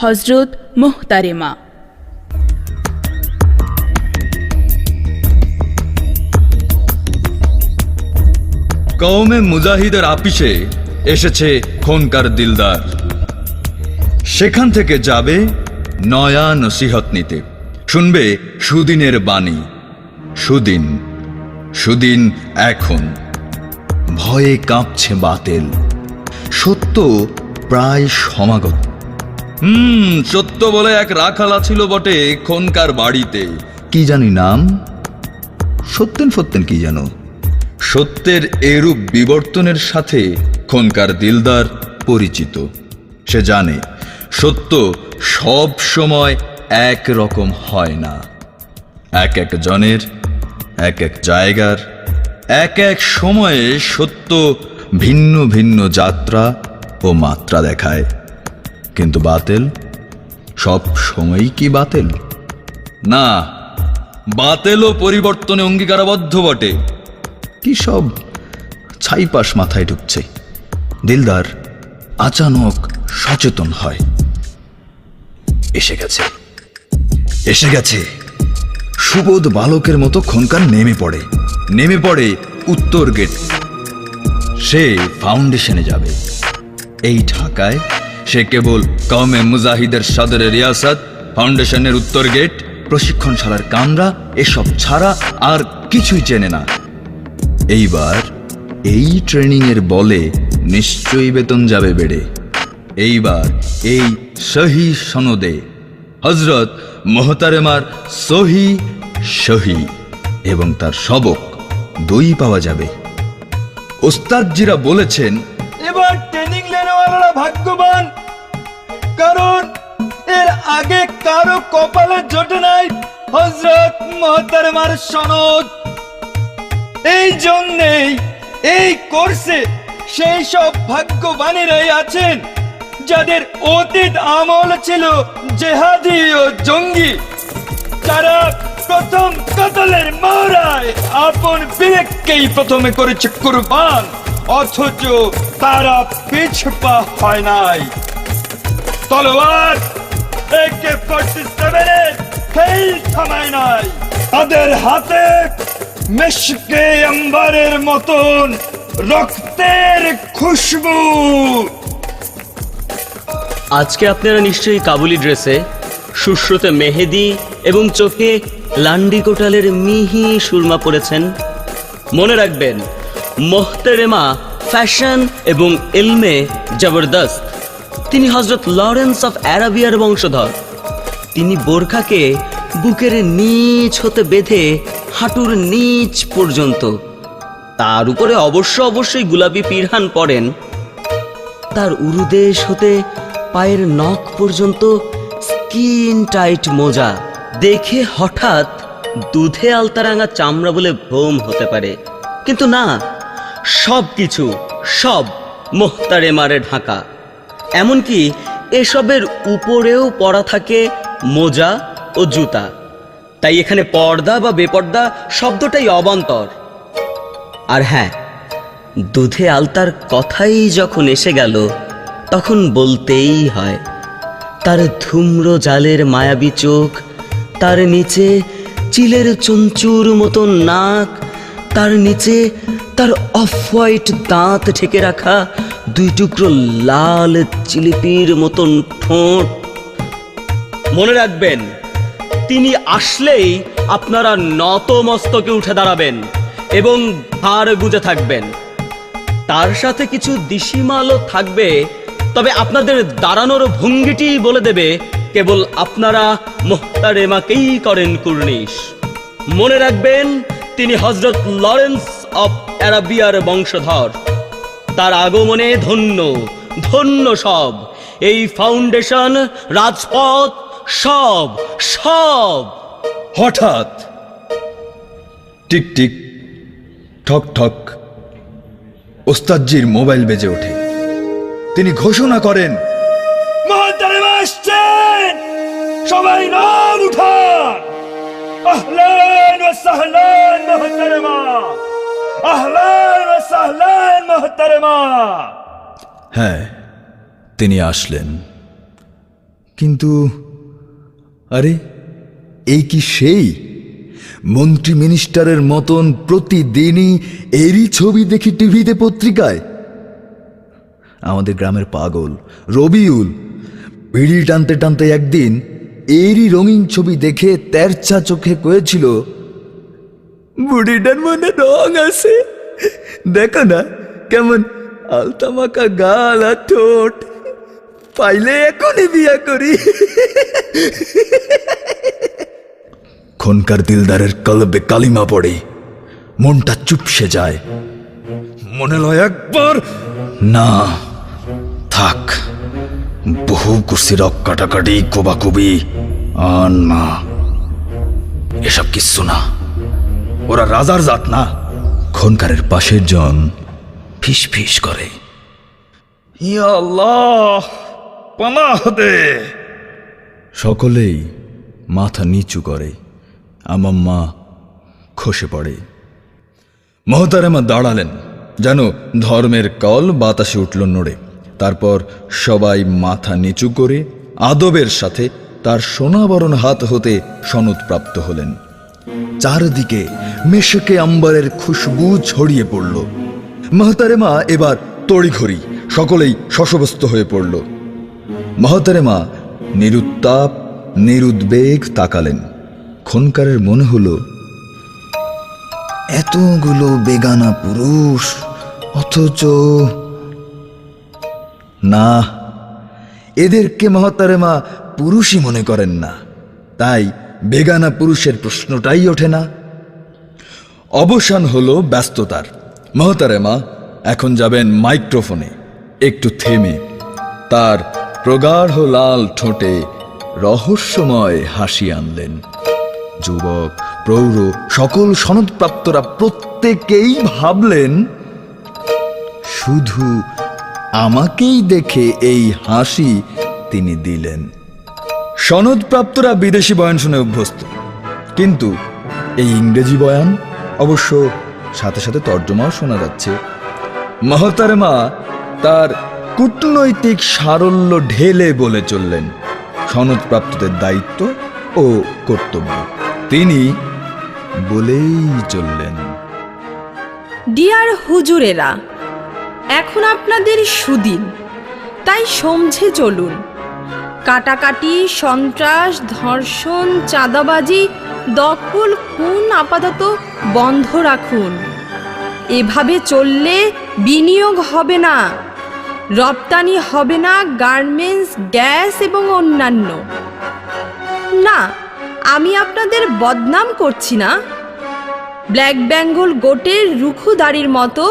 হজরত মোহতারেমা। কওমে মুজাহিদের আপিসে এসেছে খোনকার দিলদার। সেখান থেকে যাবে নয়া নসিহত নিতে, শুনবে সুদিনের বাণী। সুদিন, সুদিন এখন। ভয়ে কাঁপছে বাতিল, সত্য প্রায় সমাগত। সত্য বলে এক রাখালা ছিল বটে খোনকার বাড়িতে। কি জানি নাম, সত্যেন সত্যেন কি জানো। সত্যের এরূপ বিবর্তনের সাথে খোনকার দিলদার পরিচিত। সে জানে সত্য সব সময় এক রকম হয় না। এক এক জনের, এক এক জায়গার, এক এক সময়ে সত্য ভিন্ন ভিন্ন যাত্রা ও মাত্রা দেখায়। কিন্তু বাতিল সব সময়ই কি বাতিল? না, বাতিলও পরিবর্তনে অঙ্গীকারাবদ্ধ বটে। কি সব ছাইপাশ মাথায় ঢুকছে। দিলদার আচানক সচেতন হয়। এসে গেছে, এসে গেছে। সুবোধ বালকের মতো খোনকার নেমে পড়ে উত্তর গেট। সে ফাউন্ডেশনে যাবে। এই ঢাকায় সে কেবল কওমে মুজাহিদের সদরে রিয়াসত, ফাউন্ডেশনের উত্তর গেট, প্রশিক্ষণশালার কামরা এসব ছাড়া আর কিছুই চেনে না। এইবার এই ট্রেনিং এর বলে নিশ্চয়ই বেতন যাবে বেড়ে। এইবার এই সহি সনদে হযরত মোহতারেমার সহি এবং তার সবক দুই পাওয়া যাবে। ওস্তাদজিরা বলেছেন, এবার ট্রেনিং নেওয়ালা ভাগ্যবান, কারণ এর আগে কারো কপালে জোটে নাই হযরত মোহতারেমার সনদ। এই জন্যেই এই কোর্সে সেই সব ভাগ্যবানেরাই আছেন যাদের অতীত আমল ছিল জেহাদি ও জঙ্গি। তারা প্রথম কতলের মারায় আপন বিবেককেই প্রথমে করেছে কুরবান, অথচ তারা পিছপা হয় নাই। তলোয়ার AK-47 ফেল থামায় নাই। তাদের হাতে মেশকে আম্বারের মতন রক্তের খুশবু। আজকে আপনারা নিশ্চয়ই কাবুলি ড্রেসে, সুশ্রুতে মেহেদি এবং চোখে লান্ডি কোটালের মিহি সুরমা পরেছেন। মনে রাখবেন, মোহতারেমা ফ্যাশন এবং ইলমে জবরদস্ত। তিনি হযরত লরেন্স অফ অ্যারাবিয়ার বংশধর। তিনি বোরখাকে বুকের নিচ হতে বেঁধে হাঁটুর নিচ পর্যন্ত, তার উপরে অবশ্যই গোলাপি পিরহান পরেন। তার উরুদেশ হতে পায়ের নখ পর্যন্ত স্কিন টাইট মোজা। দেখে হঠাৎ দুধে আলতারাঙা চামড়া বলে ভ্রম হতে পারে, কিন্তু না, সব মোহতারেমারে ঢাকা। এমনকি এসবের উপরেও পরা থাকে মোজা ও জুতা। তাই এখানে পর্দা বা বেপর্দা শব্দটাই অবান্তর। আর হ্যাঁ, দুধে আলতার কথাই যখন এসে গেল, তখন বলতেই হয়, তার ধূম্র জালের মায়াবী চোখ, তার নিচে চিলের চঞ্চুর মতন নাক, তার নিচে তার অফ হোয়াইট দাঁত ঢেকে রাখা দুই টুকরো লাল জিলিপির মতন ঠোঁট। মনে রাখবেন, তিনি আসলেই আপনারা নত মস্তকে উঠে দাঁড়াবেন এবং হাড় গুজে থাকবেন। তার সাথে কিছু দিশিমালও থাকবে, তবে আপনাদের দাঁড়ানোর ভঙ্গিটি বলে দেবে কেবল আপনারা মোহতারেমাকেই করেন কুর্নিশ। মনে রাখবেন, তিনি হযরত লরেন্স অফ অ্যারাবিয়ার বংশধর। তার আগমনে ধন্য ধন্য সব, এই ফাউন্ডেশন, রাজপথ, সব। হঠাৎ টিক টিক ঠক ঠক ওস্তাদজির মোবাইল বেজে ওঠে। তিনি ঘোষণা করেন, মোহতারেমা আসছেন, সবাই নাম উঠান। আহলান ওয়া সাহলান মোহতারেমা, আহলান ওয়া সাহলান মোহতারেমা। হ্যাঁ, তিনি আসলেন। কিন্তু আরে, এই কি সেই মন্ত্রী মিনিস্টারের মতন প্রতিদিনই এরই ছবি দেখি টিভিতে, পত্রিকায়? আমাদের গ্রামের পাগল রবিউল বিড়ি টানতে টানতে একদিন এরই রঙিন ছবি দেখে তেরছা চোখে কয়েছিল, বুড়িটার মনে রং আছে, দেখো না কেমন আলতামাকা গাল আর ঠোঁট, পাইলে এখনই বিয়া করি। খনকার দিলদারের কলবে কালিমা পড়ে, মনটা চুপসে যায়। মনে লয় একবার, না থাক, বহু কুর্সি রক কাটাকাটি কোবাকুবি, আর না, এসব কিচ্ছু না, ওরা রাজার জাত না। খনকারের পাশের জন ফিস ফিস করে, ইয়া আল্লাহ পানাহ দে। সকলেই মাথা নিচু করে, আমার মা খসে পড়ে। মহতারেমা দাঁড়ালেন, যেন ধর্মের কল বাতাসে উঠল নড়ে। তারপর সবাই মাথা নিচু করে আদবের সাথে তার সোনাবরণ হাত হতে সনদ প্রাপ্ত হলেন। চারদিকে মেশকে আম্বারের খুশবু ছড়িয়ে পড়ল। মহতারেমা এবার তড়িঘড়ি সকলেই শশব্যস্ত হয়ে পড়ল। মহতারেমা নিরুত্তাপ নিরুদ্বেগ তাকালেন। খনকারের মনে হলো, এতগুলো বেগানা পুরুষ, অথচ না, এদেরকে মহতারেমা পুরুষই মনে করেন না, তাই বেগানা পুরুষের প্রশ্নটাই ওঠে না। অবসান হলো ব্যস্ততার। মহতারেমা এখন যাবেন মাইক্রোফোনে। একটু থেমে তার প্রগাঢ় লাল ঠোঁটে রহস্যময় হাসি আনলেন। যুবক প্রৌঢ় সকল সনদপ্রাপ্তরা প্রত্যেকেই ভাবলেন, শুধু আমাকেই দেখে এই হাসি তিনি দিলেন। সনদপ্রাপ্তরা বিদেশি বয়ান শুনে অভ্যস্ত, কিন্তু এই ইংরেজি বয়ান অবশ্য সাথে সাথে তর্জমাও শোনা যাচ্ছে। মহতারেমা তার কূটনৈতিক সারল্য ঢেলে বলে চললেন সনদপ্রাপ্তদের দায়িত্ব ও কর্তব্য। তিনি বলেই চললেন, ডিয়ার হুজুরেরা, এখন আপনাদের সুদিন, তাই সমঝে চলুন। কাটাকাটি, সন্ত্রাস, ধর্ষণ, চাঁদাবাজি, দখল, খুন আপাতত বন্ধ রাখুন। এভাবে চললে বিনিয়োগ হবে না, রপ্তানি হবে না গার্মেন্টস, গ্যাস এবং অন্যান্য। না, আমি আপনাদের বদনাম করছি না। ব্ল্যাক বেঙ্গল গোটের রুখু দাড়ির মতো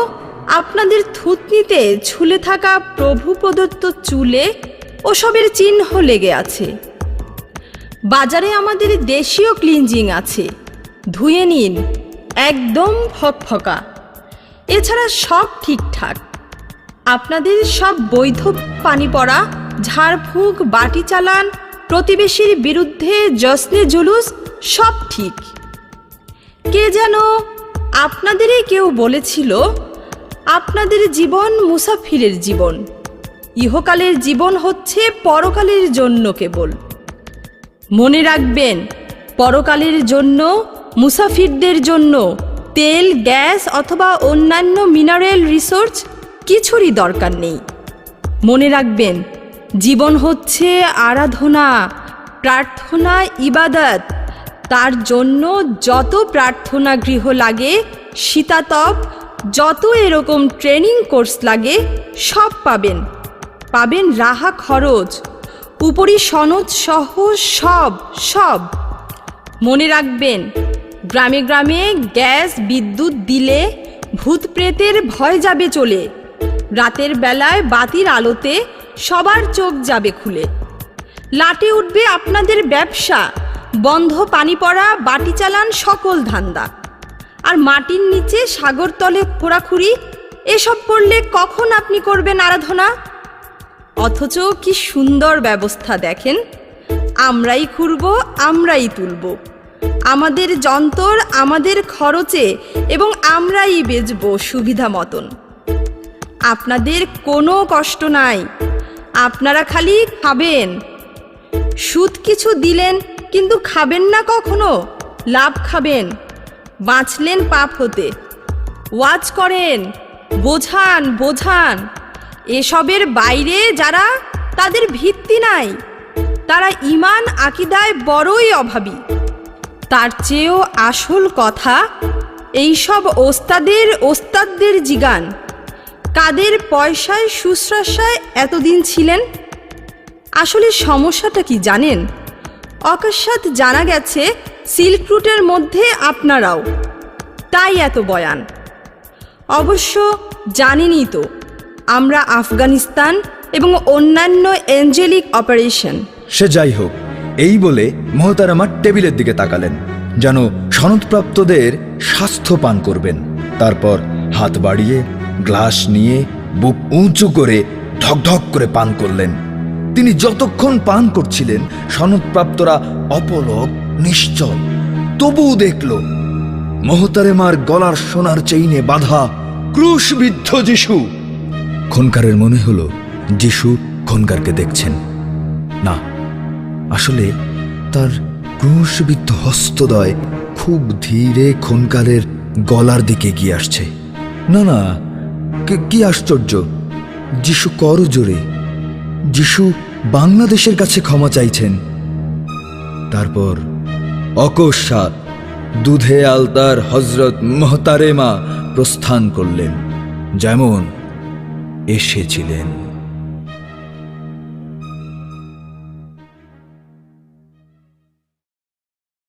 আপনাদের থুতনিতে ঝুলে থাকা প্রভু প্রদত্ত চুলে ওসবের চিহ্ন লেগে আছে। বাজারে আমাদের দেশীয় ক্লিনজিং আছে, ধুয়ে নিন, একদম ফকফকা। এছাড়া সব ঠিকঠাক। আপনাদের সব বৈধ পানি পড়া, ঝাড়ফুঁক, বাটি চালান, প্রতিবেশীর বিরুদ্ধে জশ্নে জুলুস সব ঠিক। কে যেন আপনাদেরই কেউ বলেছিল, আপনাদের জীবন মুসাফিরের জীবন, ইহকালের জীবন হচ্ছে পরকালের জন্য কেবল। মনে রাখবেন, পরকালের জন্য মুসাফিরদের জন্য তেল, গ্যাস অথবা অন্যান্য মিনারেল রিসোর্স কিছুরই দরকার নেই। মনে রাখবেন, জীবন হচ্ছে আরাধনা, প্রার্থনা, ইবাদত। তার জন্য যত প্রার্থনা গৃহ লাগে, শীতাতপ, যত এরকম ট্রেনিং কোর্স লাগে সব পাবেন। পাবেন রাহা খরচ, উপরি সনদ সহ সব সব। মনে রাখবেন, গ্রামে গ্রামে গ্যাস বিদ্যুৎ দিলে ভূত প্রেতের ভয় যাবে চলে। রাতের বেলায় বাতির আলোতে সবার চোখ যাবে খুলে। লাটে উঠবে আপনাদের ব্যবসা, বন্ধ পানি পড়া, বাটি চালান, সকল ধান্দা। আর মাটির নিচে সাগর তলে খোঁড়াখুড়ি, এসব করলে কখন আপনি করবেন আরাধনা? অথচ কি সুন্দর ব্যবস্থা দেখেন। আমরাই খুঁড়ব, আমরাই তুলব, আমাদের যন্তর আমাদের খরচে, এবং আমরাই বেচব সুবিধা মতন। আপনাদের কোনো কষ্ট নাই, আপনারা খালি খাবেন। সুদ কিছু দিলেন কিন্তু খাবেন না কখনো, লাভ খাবেন, বাঁচলেন পাপ হতে। ওয়াজ করেন, বোঝান বোঝান, এসবের বাইরে যারা, তাদের ভিত্তি নাই, তারা ঈমান আকিদায় বড়ই অভাবী। তার চেয়েও আসল কথা, এইসব ওস্তাদদের জিগান, কাদের পয়সায় শুশ্রূষায় এতদিন ছিলেন। আসলে সমস্যাটা কি জানেন? অকস্মাৎ জানা গেছে সিল্ক রুটের মধ্যে আপনারাও, তাই এত বয়ান। অবশ্য জানেনই তো আমরা আফগানিস্তান এবং অন্যান্য এঞ্জেলিক অপারেশন। সে যাই হোক, এই বলে মোহতারামা টেবিলের দিকে তাকালেন, যেন সনদপ্রাপ্তদের স্বাস্থ্য পান করবেন। তারপর হাত বাড়িয়ে গ্লাস নিয়ে বুক উঁচু করে ঢকঢক করে পান করলেন। তিনি যতক্ষণ পান করছিলেন সনদপ্রাপ্তরা অপলক নিশ্চল। তবুও দেখল মোহতারেমার গলার সোনার চেইনে বাঁধা ক্রুশবিদ্ধ যিশু। খনকারের মনে হলো যিশু খনকারকে দেখছেন না, আসলে তার ক্রুশবিদ্ধ হস্তদ্বয় খুব ধীরে খনকারের গলার দিকে গিয়ে আসছে। না না, কি আশ্চর্য! যিশু করজোড়ে, যিশু বাংলাদেশের কাছে ক্ষমা চাইছেন। তারপর অকস্মাৎ দুধে আলতার হজরত মোহতারেমা প্রস্থান করলেন, যেমন এসেছিলেন।